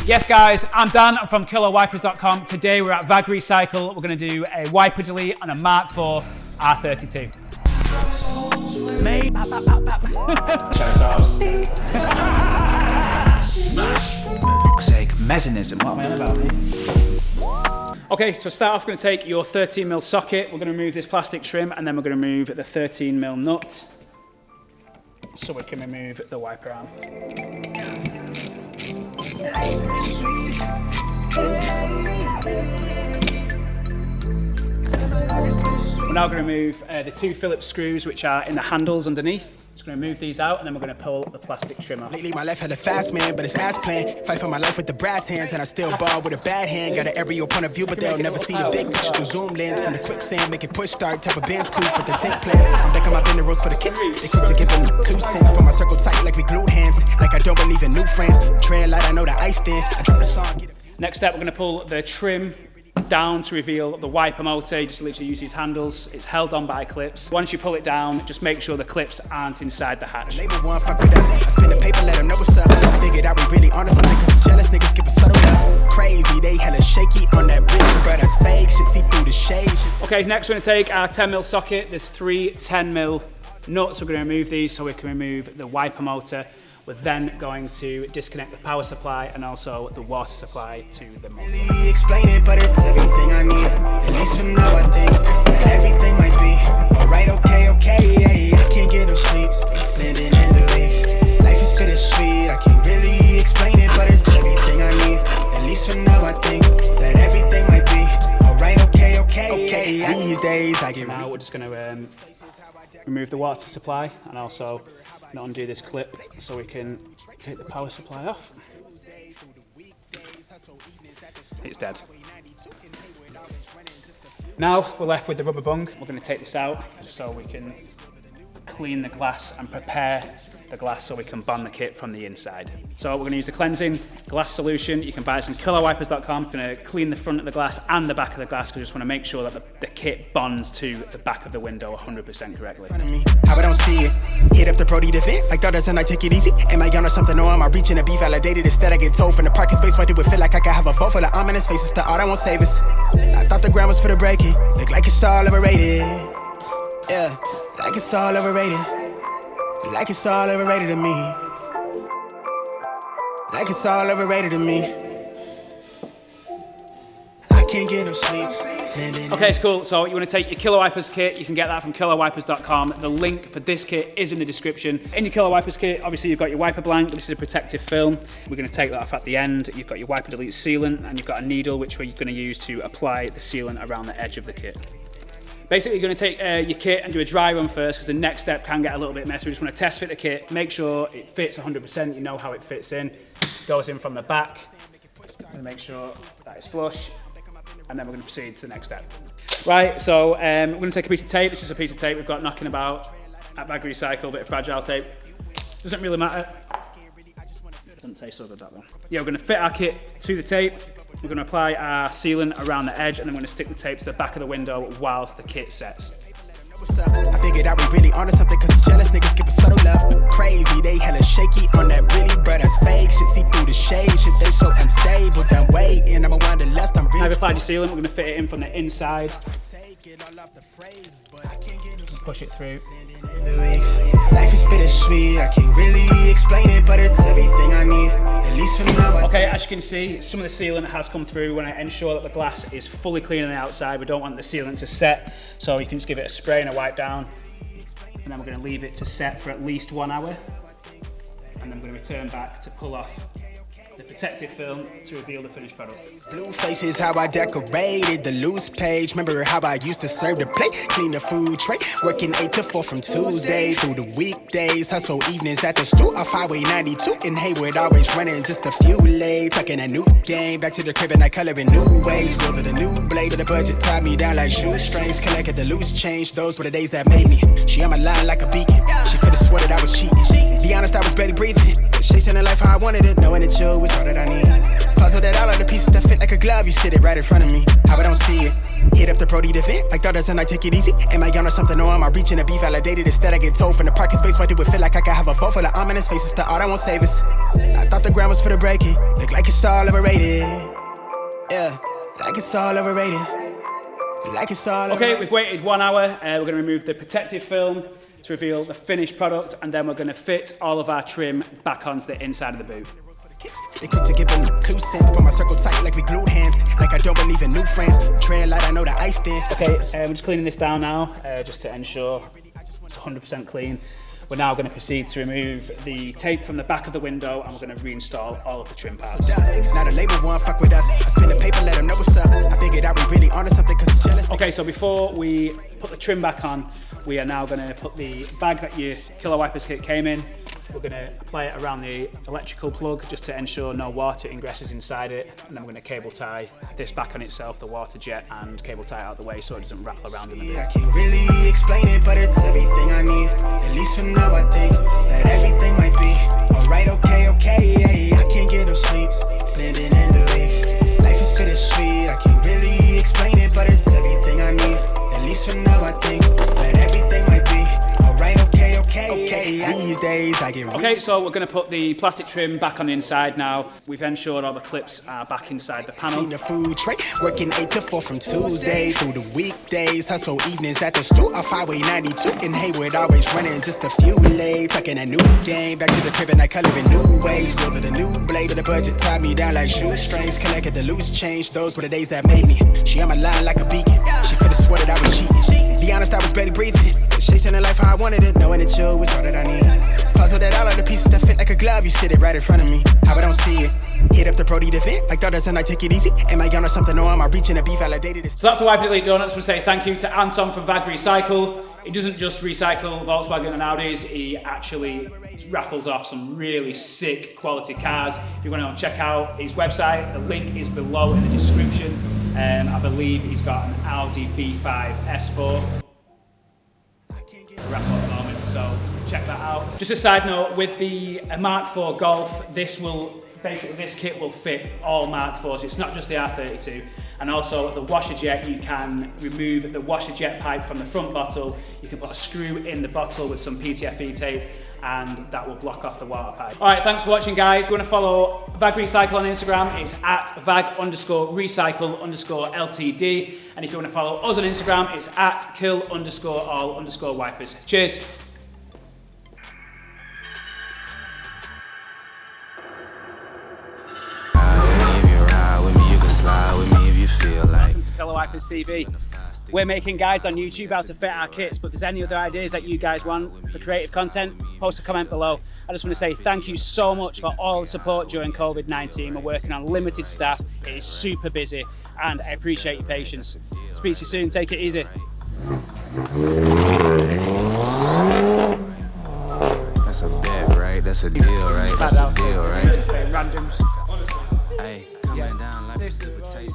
Yes guys, I'm Dan, I'm from kilowipers.com. Today we're at VAG Recycle. We're going to do a wiper delete on a Mark IV R32. Mate. Fuck's sake, mechanism, what am I on about? Okay, so to start off, we're going to take your 13mm socket, we're going to remove this plastic trim, and then we're going to remove the 13mm nut, so we can remove the wiper arm. We're now going to remove the two Phillips screws which are in the handles underneath. Just going to remove these out and then we're going to pull the plastic trim off. Lately my life had a fast man, but it's ass plan. Fight for my life with the brass hands and I still ball with a bad hand. Got an aerial point of view, but they'll never see the big picture through zoom lens. From the quicksand, make it push start, type of Benz coupe with the tent plans. I'm back on my bender rolls for the kicks. They quick to give them 2 cents. Put my circle tight like we glued hands. Like I don't believe in new friends. Trail light, I know the ice thin. I drop the song, get it. Next step, we're going to pull the trim down to reveal the wiper motor. You just literally use these handles. It's held on by clips. Once you pull it down, just make sure the clips aren't inside the hatch. Label one, fuck with us. I spin the paper, let them know what's up. Figured out we really on to something, cause jealous niggas give a subtle love. Crazy, they hella shaky on that bridge, bro, that's fake. Shit, see through the shade. Okay, next we're going to take our 10mm socket. There's 3 10mm nuts. We're going to remove these so we can remove the wiper motor. We're then going to disconnect the power supply and also the water supply to the motor. Really explain it, but it's everything I need. At least for now, I think that everything might be alright. Okay, I can't get no sleep, living in the weeks. Life is bittersweet. I can't really explain it, but it's everything I need. At least for now, I think that everything might be alright. Okay. These days I get. Now we're just going to remove the water supply and also undo this clip so we can take the power supply off. It's dead. Now we're left with the rubber bung. We're going to take this out so we can clean the glass and prepare the glass so we can bond the kit from the inside. So we're going to use the cleansing glass solution. You can buy this on kilowipers.com. It's going to clean the front of the glass and the back of the glass because we just want to make sure that the kit bonds to the back of the window 100% correctly. How I don't see it. Hit up the Brody to vent. Like thought and I take it easy. Am I on or something or am I reaching to be validated? Instead I get told from the parking space why do it feel like I could have a vote for the ominous faces to all that won't save us. I thought the ground was for the breaking. Look like it's all overrated. Yeah, like it's all overrated. Like it's all overrated to me. Like it's all overrated to me. I can't get no sleep. Okay, it's cool. So you want to take your Kilo Wipers kit, you can get that from kilowipers.com. The link for this kit is in the description. In your Kilo Wipers kit, obviously you've got your wiper blank, this is a protective film. We're going to take that off at the end. You've got your wiper delete sealant and you've got a needle which we're going to use to apply the sealant around the edge of the kit. Basically, you're going to take your kit and do a dry run first because the next step can get a little bit messy. We just want to test fit the kit, make sure it fits 100%, you know how it fits in. Goes in from the back, and make sure that it's flush, and then we're going to proceed to the next step. Right, so we're going to take a piece of tape. This is a piece of tape we've got knocking about at VAG Recycle, a bit of fragile tape. Doesn't really matter. Doesn't taste so good, that one. Yeah, we're going to fit our kit to the tape. We're going to apply our sealant around the edge and then we're going to stick the tape to the back of the window whilst the kit sets. I figured out we really onto something cause jealous niggas give a subtle love. Crazy, they hella shaky on that really, bro, that's fake. Shit, see through the shade, shit, they so unstable. Done waiting, I'ma wind the lust, I'm really. I've applied your sealant, we're going to fit it in from the inside. Push it through. Life is bittersweet, I can't really explain it, but it's everything I need. At least for now. Okay, as you can see, some of the sealant has come through. We want to ensure that the glass is fully clean on the outside. We don't want the sealant to set, so you can just give it a spray and a wipe down. And then we're going to leave it to set for at least 1 hour. And then we're going to return back to pull off the protective film to reveal the finished product. Blue face is how I decorated the loose page. Remember how I used to serve the plate, clean the food tray, working 8 to 4 from Tuesday through the weekdays. Hustle evenings at the stool off Highway 92 in Hayward, always running just a few lanes. Tucking a new game, back to the crib and I color in new ways. Building a new blade, but the budget tied me down like shoestrings. Collected the loose change, those were the days that made me. She on my line like a beacon. She could have swore that I was cheating. Be honest, I was barely breathing. Chasing the life how I wanted it, knowing that you was all that I need. Puzzle that all of the pieces that fit like a glove, you sit it right in front of me. How I don't see it. Hit up the Brody to vent, like thought that's when I take it easy. Am I on or something, or am I reaching to be validated? Instead I get told from the parking space, why do it feel like I could have a vote for the ominous faces to all that won't save us? I thought the ground was for the breaking, look like it's all overrated. Yeah, like it's all overrated. Like it's all Okay, overrated. we've waited 1 hour. We're going to remove the protective film to reveal the finished product, and then we're going to fit all of our trim back onto the inside of the boot. They quick to give them 2 cents, put my circle tight like we glued hands, like I don't believe in new friends. Trail light, I know the ice thin. Okay, we're just cleaning this down now, just to ensure it's 100% clean. We're now going to proceed to remove the tape from the back of the window, and we're going to reinstall all of the trim parts. Now the label one fuck with us. I spin the paper, let them know what's up. I figured out we really onto something cause it's jealous. Okay, so before we put the trim back on, we are now going to put the bag that your Killer Wipers kit came in. We're going to apply it around the electrical plug just to ensure no water ingresses inside it, and then we're going to cable tie this back on itself, the water jet, and cable tie it out of the way so it doesn't rattle around in the boot. I can't really explain it, but it's everything I need. At least for now I think that everything might be alright, okay, I can't get no sleep, blending in the weeks. Life is bittersweet, I can't really explain it, but it's everything I need. At least for now I think that everything might be alright, okay. These days I get Okay, so we're going to put the plastic trim back on the inside now. We've ensured all the clips are back inside the panel. clean the food tray, working 8 to 4 from Tuesday through the weekdays. Hustle evenings at the stool off Highway 92 in Haywood, always running just a few late. Tucking a new game, back to the crib and I color in new ways. Wielded a new blade, but the budget tied me down like shoestrings. Collected the loose change, those were the days that made me. She on my line like a beacon. She could've swore that I was cheating. Be honest, I was barely breathing. Chasing the life how I wanted it, knowing that you was all that I need. Puzzle that all of the pieces that fit like a glove, you sit it right in front of me. How I don't see it. Hit up the Brody to vent, like thought that's when I take it easy. Am I on or something, or am I reaching to be validated? So that's the Wiper Elite done. I just want to say thank you to Anton from VAG Recycle. He doesn't just recycle Volkswagen and Audis, he actually raffles off some really sick quality cars. If you want to check out his website, the link is below in the description. I believe he's got an Audi B5 S4 raffle at the moment, so check that out. Just a side note, with the Mark IV Golf, this kit will fit all Mark IVs. It's not just the R32. And also the washer jet, you can remove the washer jet pipe from the front bottle. You can put a screw in the bottle with some PTFE tape, and that will block off the water pipe. All right, thanks for watching, guys. If you want to follow VAG Recycle on Instagram, it's at VAG_recycle_LTD. And if you want to follow us on Instagram, it's at kill_all_wipers. Cheers. Welcome to Killer Wipers TV. We're making guides on YouTube how to fit our kits, but if there's any other ideas that you guys want for creative content, post a comment below. I just want to say thank you so much for all the support during COVID-19. We're working on limited staff, it is super busy, and I appreciate your patience. Speak to you soon, take it easy. That's a bet, right? That's a deal, right? That's a deal, right? Just say randoms. Hey, coming down like precipitation.